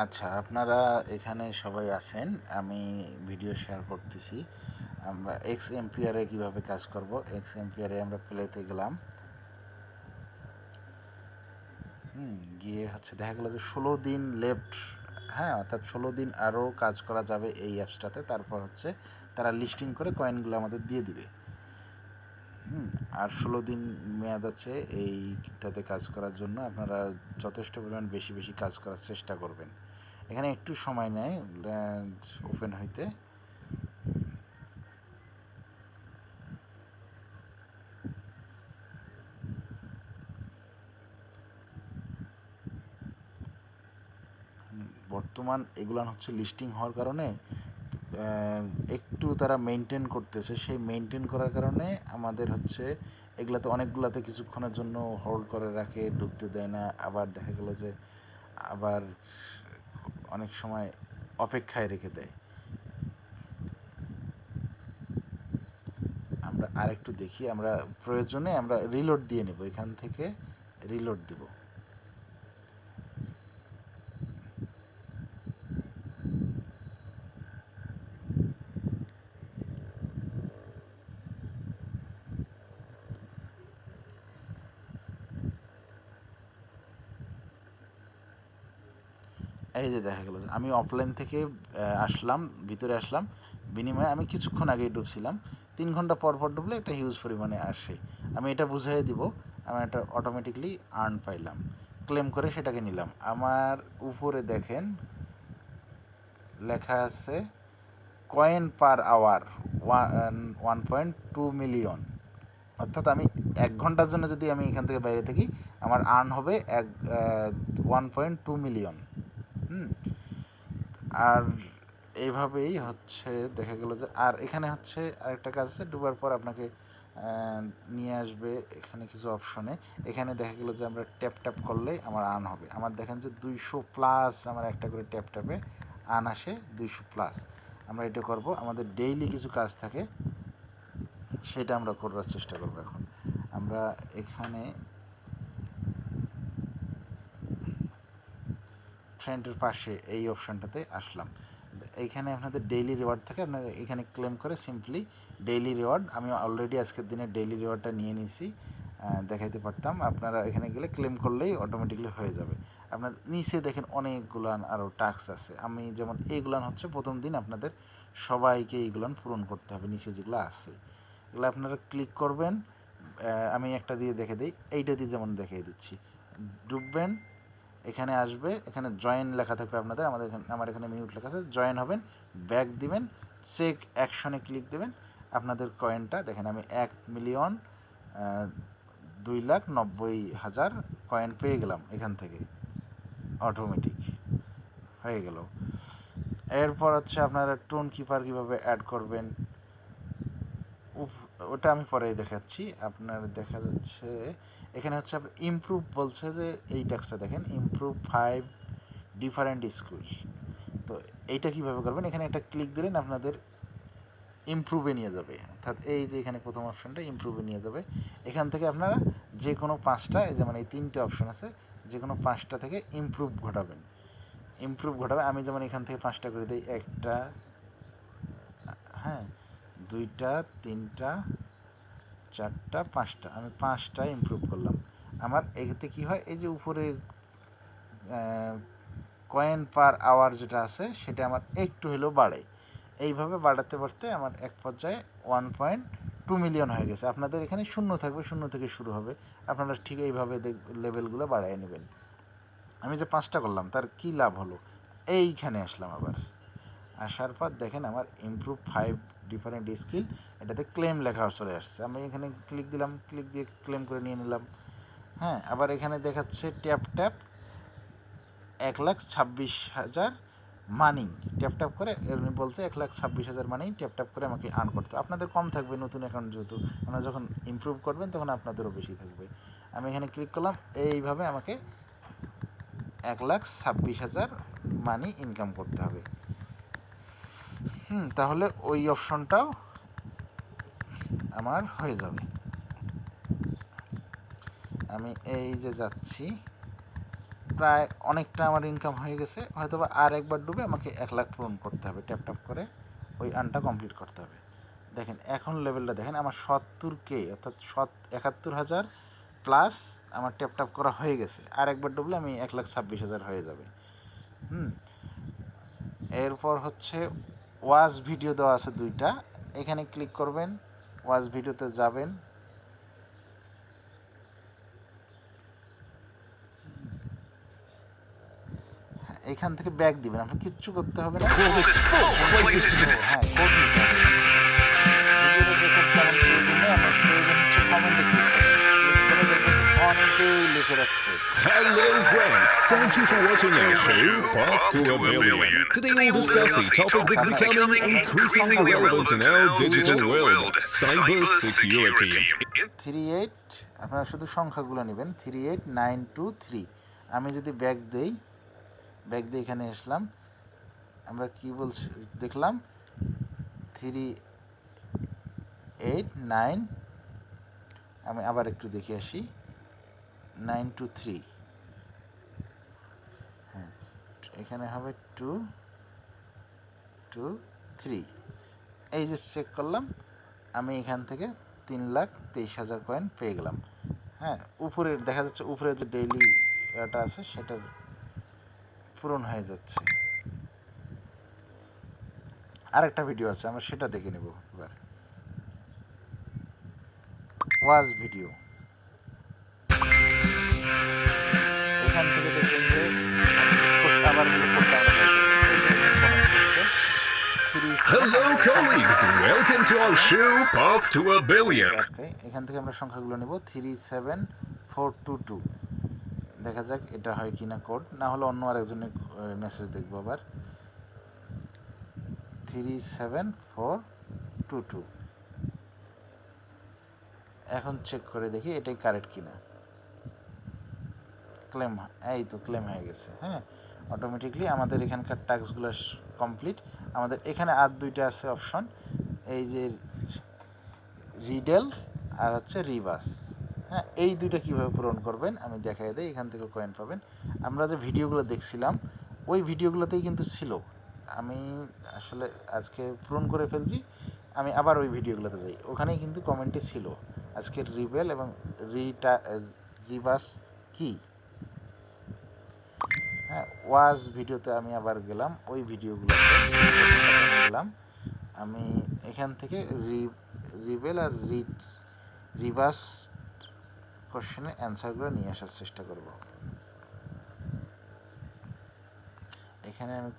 আচ্ছা, আপনারা এখানে সবাই আছেন। আমি ভিডিও শেয়ার করতেছি। আমরা এক্স এম্পিয়ারে কীভাবে কাজ করব। এক্স এম্পিয়ারে আমরা প্লেতে গেলাম। গিয়ে হচ্ছে দেখা গেলো যে 16 দিন লেফট। হ্যাঁ, অর্থাৎ 16 দিন আরও কাজ করা যাবে এই অ্যাপসটাতে। তারপর হচ্ছে তারা লিস্টিং করে কয়েনগুলো আমাদের দিয়ে দিবে। আর 16 দিন মেয়াদ আছে এইটাতে কাজ করার জন্য। আপনারা যথেষ্ট পরিমাণ বেশি বেশি কাজ করার চেষ্টা করবেন। এখানে একটু সময় নেয় ওপেন হইতে। বর্তমান এগুলান হচ্ছে লিস্টিং হওয়ার কারণে একটু তারা মেনটেন করতেছে। সেই মেনটেন করার কারণে আমাদের হচ্ছে এগুলাতে অনেকগুলাতে কিছুক্ষণের জন্য হোল্ড করে রাখে, ঢুকতে দেয় না। আবার দেখা গেলো যে আবার অনেক সময় অপেক্ষায় রেখে দেয়। আমরা আরেকটু দেখি, আমরা প্রয়োজনে আমরা রিলোড দিয়ে নেব। এখান থেকে রিলোড দিব। এই যে দেখা গেল আমি অফলাইন থেকে আসলাম, ভিতরে আসলাম। বিনিময়ে আমি কিছুক্ষণ আগেই ডুবছিলাম। 3 ঘন্টা পর পর ডুবলে একটা হিউজ পরিমাণে আসে। আমি এটা বুঝাই দিব। আমি এটা অটোমেটিকলি আর্ন পাইলাম, ক্লেম করে সেটাকে নিলাম। আমার উপরে দেখেন লেখা আছে কয়েন পার আওয়ার 1.2 মিলিয়ন। অর্থাৎ আমি 1 ঘন্টার জন্য যদি আমি এখান থেকে বাইরে থাকি, আমার আর্ন হবে 1.2 মিলিয়ন। আর এইভাবেই হচ্ছে দেখা গেল যে আর এখানে হচ্ছে আরেকটা কাজ আছে। ডুবার পর আপনাকে নিয়ে আসবে এখানে কিছু অপশনে। এখানে দেখা গেলো যে আমরা ট্যাপ ট্যাপ করলে আমার আর্ন হবে। আমার দেখেন যে 200+ আমার একটা করে ট্যাপ ট্যাপে আর্ন আসে 200+। আমরা এটা করব। আমাদের ডেইলি কিছু কাজ থাকে, সেটা আমরা করার চেষ্টা করব। এখন আমরা এখানে ফ্রেন্ডের পাশে এই অপশানটাতে আসলাম। এইখানে আপনাদের ডেইলি রিওয়ার্ড থাকে। আপনারা এখানে ক্লেম করে সিম্পলি ডেইলি রিওয়ার্ড, আমি অলরেডি আজকের দিনে ডেইলি রিওয়ার্ডটা নিয়ে নিয়েছি, দেখাইতে পারতাম। আপনারা এখানে গেলে ক্লেম করলেই অটোমেটিকলি হয়ে যাবে। আপনার নিচে দেখেন অনেকগুলান আরও টাস্ক আছে। আমি যেমন এইগুলান হচ্ছে প্রথম দিন আপনাদের সবাইকে এইগুলান পূরণ করতে হবে। নিচে যেগুলো আছে এগুলো আপনারা ক্লিক করবেন। আমি একটা দিয়ে দেখে দিই, এইটা দিয়ে যেমন দেখিয়ে দিচ্ছি। ডুববেন, এখানে আসবে, এখানে জয়েন লেখা থাকবে আপনাদের। আমার এখানে মিউট লেখা আছে। জয়েন হবেন, ব্যাক দিবেন, চেক অ্যাকশনে ক্লিক দেবেন। আপনাদের কয়েনটা দেখেন আমি 1,02,90,000 কয়েন পেয়ে গেলাম এখান থেকে। অটোমেটিক হয়ে গেল। এরপর হচ্ছে আপনারা টোন কিপার কীভাবে অ্যাড করবেন ওটা আমি পরেই দেখাচ্ছি। আপনার দেখা যাচ্ছে এখানে হচ্ছে আপনার ইমপ্রুভ বলছে যে এই ট্যাক্সটা দেখেন, ইমপ্রুভ 5 ডিফারেন্ট স্কুল। তো এইটা কীভাবে করবেন, এখানে একটা ক্লিক দিলেন আপনাদের ইমপ্রুভে নিয়ে যাবে। অর্থাৎ এই যে এখানে প্রথম অপশানটা ইমপ্রুভে নিয়ে যাবে। এখান থেকে আপনারা যে কোনো 5টা, যেমন এই 3টে অপশান আছে, যে কোনো 5টা থেকে ইমপ্রুভ ঘটাবেন। আমি যেমন এখান থেকে 5টা করে দিই। 1টা, হ্যাঁ, 2টা, 3টা, 4টা, 5টা। আমি 5টা ইমপ্রুভ করলাম। আমার এতে কী হয়, এই যে উপরে কয়েন পার আওয়ার যেটা আছে সেটা আমার একটু হলেও বাড়ে। এইভাবে বাড়াতে বাড়তে আমার এক পর্যায়ে 1.2 মিলিয়ন হয়ে গেছে। আপনাদের এখানে শূন্য থাকবে, শূন্য থেকে শুরু হবে। আপনারা ঠিক এইভাবে লেভেলগুলো বাড়ায় নেবেন। আমি যে 5টা করলাম তার কী লাভ হলো, এইখানে আসলাম। আবার আসার পর দেখেন আমার ইমপ্রুভ 5 ডিফারেন্ট স্কিল, এটাতে ক্লেম লেখা চলে আসছে। আমি এখানে ক্লিক দিলাম, ক্লিক দিয়ে ক্লেম করে নিয়ে নিলাম। হ্যাঁ, আবার এখানে দেখাচ্ছে ট্যাপ ট্যাপ 1,26,000 মানি। ট্যাপ ট্যাপ করে এমনি বলছে 1,26,000 মানি ট্যাপ ট্যাপ করে আমাকে আর্ন করতে। আপনাদের কম থাকবে নতুন অ্যাকাউন্ট যেহেতু, আপনারা যখন ইমপ্রুভ করবেন তখন আপনাদেরও বেশি থাকবে। আমি এখানে ক্লিক করলাম, এইভাবে আমাকে 1,26,000 মানি ইনকাম করতে হবে। তাহলে ওই অপশনটাও আমার হয়ে যাবে। আমি এই যে যাচ্ছি, প্রায় অনেকটা আমার ইনকাম হয়ে গেছে, হয়তো বা আর একবার ডুবে আমাকে 1 লাখ পূরণ করতে হবে, ট্যাপ করে ওই আর্নটা কমপ্লিট করতে হবে। দেখেন এখন লেভেলটা দেখেন, আমার 70K অর্থাৎ 71,000 প্লাস আমার ট্যাপ করা হয়ে গেছে। আর একবার ডুবলে আমি 1,26,000 হয়ে যাবে। এরপর হচ্ছে ওয়াচ ভিডিও দেওয়া আছে 2টা, এখানে ক্লিক করবেন, ওয়াচ ভিডিওতে যাবেন, এখান থেকে ব্যাক দিবেন, আপনার কিচ্ছু করতে হবে না। হ্যাঁ, কোড নিতে হবে। ভিডিওটা দেখে কেমন প্রয়োজন নেই, আমার প্রয়োজন হচ্ছে কমেন্টে ক্লিক করেন, ক্লিক করে দেখবেন অনেকেই লিখে রাখছে। Hello friends, thank you for watching our show Path to a Billion. Today we'll discuss a topic that's becoming increasingly relevant in our digital world, cybersecurity. 38, আপনারা শুধু সংখ্যাগুলো নেবেন, 38923। আমি যদি ব্যাক দেই, এখানে আসলাম, আমরা কি বলছি দেখলাম 389, আমি আবার একটু দেখে আসি, 923, হ্যাঁ এখানে হবে 223। এই যে চেক করলাম, আমি এখান থেকে 3,23,000 কয়েন পেয়ে গেলাম। হ্যাঁ, উপরে দেখা যাচ্ছে, উপরে যে ডেইলি এটা আছে সেটা পূরণ হয়ে যাচ্ছে। আরেকটা ভিডিও আছে, আমরা সেটা দেখে নেব এবার। ওয়াচ ভিডিও, এখান থেকে দেখবেন যে আবার Hello colleagues, welcome to our show Path to a Billion. এখান থেকে আমরা সংখ্যাগুলো নেব, 37422। দেখা যাক এটা হয় কিনা কোড, না হলে অন্য আরেকজনের মেসেজ দেখবো আবার। 37422, এখন চেক করে দেখি এটাই কারেক্ট কিনা। ক্লেম, এই তো ক্লেম হয়ে গেছে। হ্যাঁ, অটোমেটিকলি আমাদের এখানকার টাস্কগুলো কমপ্লিট। আমাদের এখানে আর 2টা আছে অপশন, এই যে রিডেল আর হচ্ছে রিভাস। হ্যাঁ, এই 2টা কীভাবে পূরণ করবেন আমি দেখাই দিই। এখান থেকে কয়েন পাবেন। আমরা যে ভিডিওগুলো দেখছিলাম ওই ভিডিওগুলোতেই কিন্তু ছিল, আমি আসলে আজকে পূরণ করে ফেলছি, আমি আবার ওই ভিডিওগুলোতে যাই, ওখানেই কিন্তু কমেন্টে ছিল আজকের রিবেল এবং রিভাস কি। হ্যাঁ, ওয়াজ ভিডিওতে আমি আবার গেলাম, ওই ভিডিওগুলোতে গেলাম, আমি এখান থেকে রিবেল আর রিভার্স কোশ্চেনের অ্যান্সারগুলো নিয়ে আসার চেষ্টা করব। এখানে আমি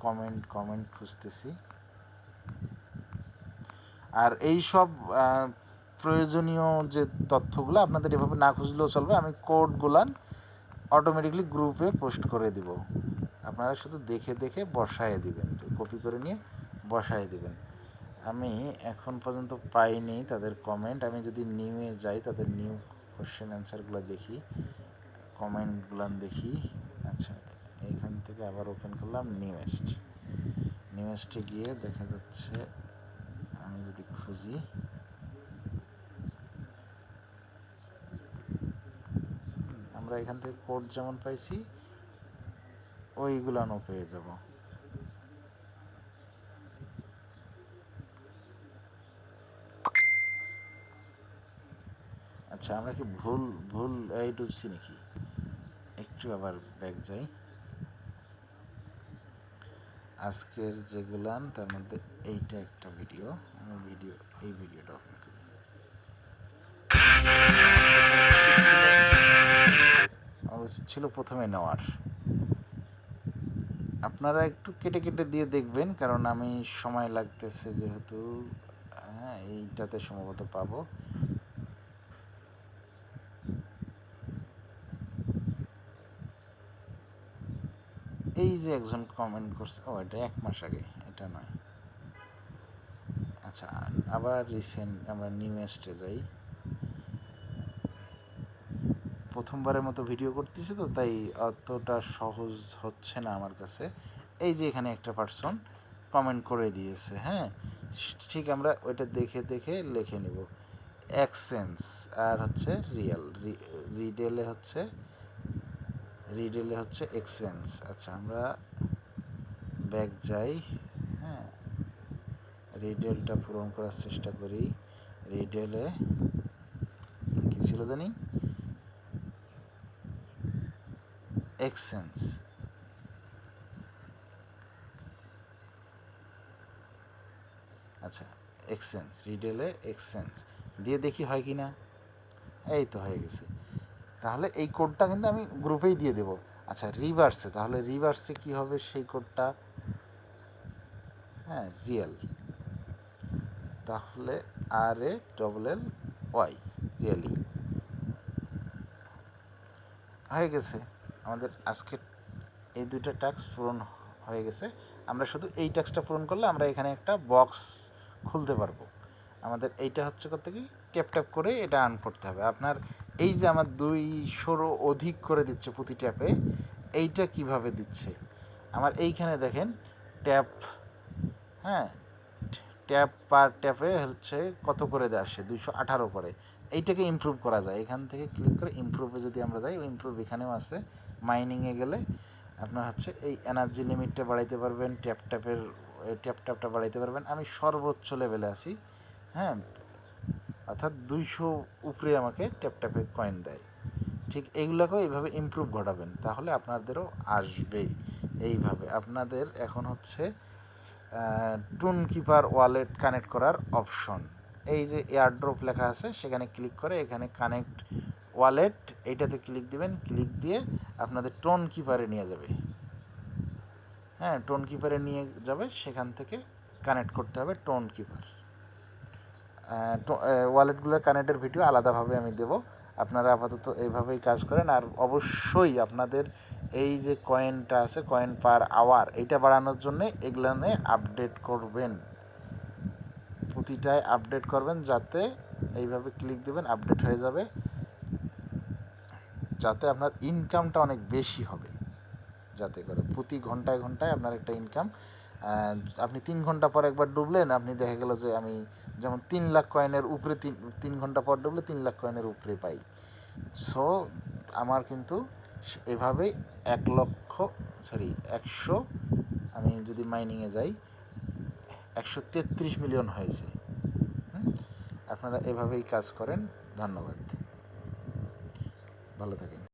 কমেন্ট খুঁজতেছি, আর এই সব প্রয়োজনীয় যে তথ্যগুলো আপনাদের এভাবে না খুঁজলেও চলবে, আমি কোডগুলান অটোমেটিকলি গ্রুপে পোস্ট করে দিব, আপনারা শুধু দেখে দেখে বসায় দিবেন, কপি করে নিয়ে বসায় দিবেন। আমি এখন পর্যন্ত পাইনি তাদের কমেন্ট, আমি যদি নিউয়ে যাই তাদের নিউ কোশ্চেন অ্যান্সারগুলো দেখি, কমেন্টগুলো দেখি। আচ্ছা, এইখান থেকে আবার ওপেন করলাম নিউয়েস্টে গিয়ে দেখা যাচ্ছে, আমি যদি খুঁজি, আমরা এখান থেকে কোড যেমন পাইছি ওইগুলানও পেয়ে যাব। আচ্ছা, আমরা কি ভুল এই ঢুকছি নাকি, একটু আবার ব্যাক যাই। আজকের যেগুলান তার মধ্যে এইটা একটা ভিডিও, আমি এই ভিডিওটা ওপেন করি। উচিত ছিল প্রথমে নেওয়ার, আপনারা একটু কেটে কেটে দিয়ে দেখবেন, কারণ আমি সময় লাগতেছে যেহেতু। হ্যাঁ, এইটাতে সম্ভবত পাবো। এই যে একজন কমেন্ট করছে, ও এটা 1 মাস আগে, এটা নয়। আচ্ছা, আবার রিসেন্ট আমরা নিউয়েস্টে যাই, প্রথমবারের মতো ভিডিও করতেছি তো তাই অতটা সহজ হচ্ছে না আমার কাছে। এই যে এখানে একটা পার্সন কমেন্ট করে দিয়েছে, হ্যাঁ ঠিক, আমরা ওইটা দেখে দেখে লিখে নিব। এক্সচেঞ্জ আর হচ্ছে রিডেলে হচ্ছে রিডেলে হচ্ছে এক্সচেঞ্জ। আচ্ছা আমরা ব্যাক যাই, হ্যাঁ, রিডেলটা পূরণ করার চেষ্টা করি। রিডেলে কী ছিল জানি, এক্সচেঞ্জ। আচ্ছা এক্সচেঞ্জ, রিডেলে এক্সচেঞ্জ দিয়ে দেখি হয় কি না। এই তো হয়ে গেছে। তাহলে এই কোডটা কিন্তু আমি গ্রুপেই দিয়ে দেবো। আচ্ছা রিভার্সে, তাহলে রিভার্সে কি হবে সেই কোডটা, হ্যাঁ রিয়েল, তাহলে RALLY রিয়েলি হয়ে গেছে। আমাদের আজকে এই দুইটা টাস্ক পূরণ হয়ে গেছে। আমরা শুধু এই টাস্কটা পূরণ করলে আমরা এখানে একটা বক্স খুলতে পারবো। আমাদের এইটা হচ্ছে করতে কি ট্যাপ করে এটা আর্ন করতে হবে। আপনার এই যে আমার 200 অধিক করে দিচ্ছে প্রতি ট্যাপে, এইটা কিভাবে দিচ্ছে আমার এইখানে দেখেন ট্যাপ, হ্যাঁ ট্যাপ পার ট্যাপে হচ্ছে কত করে দেয় আসে 218 করে। এইটাকে ইমপ্রুভ করা যায়, এখান থেকে ক্লিক করে ইমপ্রুভে যদি আমরা যাই, ইমপ্রুভ এখানেও আছে। মাইনিংয়ে গেলে আপনার হচ্ছে এই এনার্জি লিমিটটা বাড়াইতে পারবেন, ট্যাপটা বাড়াইতে পারবেন। আমি সর্বোচ্চ লেভেলে আছি, হ্যাঁ, অর্থাৎ 200 উপরে আমাকে ট্যাপের কয়েন দেয়। ঠিক এইগুলোকেও এইভাবে ইমপ্রুভ ঘটাবেন, তাহলে আপনাদেরও আসবে। এইভাবে আপনাদের এখন হচ্ছে টুন কিপার ওয়ালেট কানেক্ট করার অপশন, এই যে এয়ারড্রপ লেখা আছে সেখানে ক্লিক করে এখানে কানেক্ট ওয়ালেট, এইটাতে ক্লিক দিবেন। ক্লিক দিয়ে আপনাদের টোন কিপারে নিয়ে যাবে, হ্যাঁ টোন কিপারে নিয়ে যাবে, সেখান থেকে কানেক্ট করতে হবে টোন কিপার। ওয়ালেটগুলোর কানেক্টের ভিডিও আলাদাভাবে আমি দেবো, আপনারা আপাতত এইভাবেই কাজ করেন। আর অবশ্যই আপনাদের এই যে কয়েনটা আছে, কয়েন পার আওয়ার, এইটা বাড়ানোর জন্য এগুলানে আপডেট করবেন, প্রতিটায় আপডেট করবেন, যাতে এইভাবে ক্লিক দেবেন আপডেট হয়ে যাবে, যাতে আপনার ইনকামটা অনেক বেশি হবে, যাতে করে প্রতি ঘন্টায় ঘন্টায় আপনার একটা ইনকাম। আপনি 3 ঘন্টা পর একবার ডুবলেন, আপনি দেখা গেল যে আমি যেমন 3 লাখ কয়েনের উপরে 3 ঘন্টা পর ডুবলে 3 লাখ কয়েনের উপরে পাই। সো আমার কিন্তু এভাবেই 100, আমি যদি মাইনিংয়ে যাই 133 মিলিয়ন হয়েছে। আপনারা এভাবেই কাজ করেন। ধন্যবাদ, ভালো থাকেন।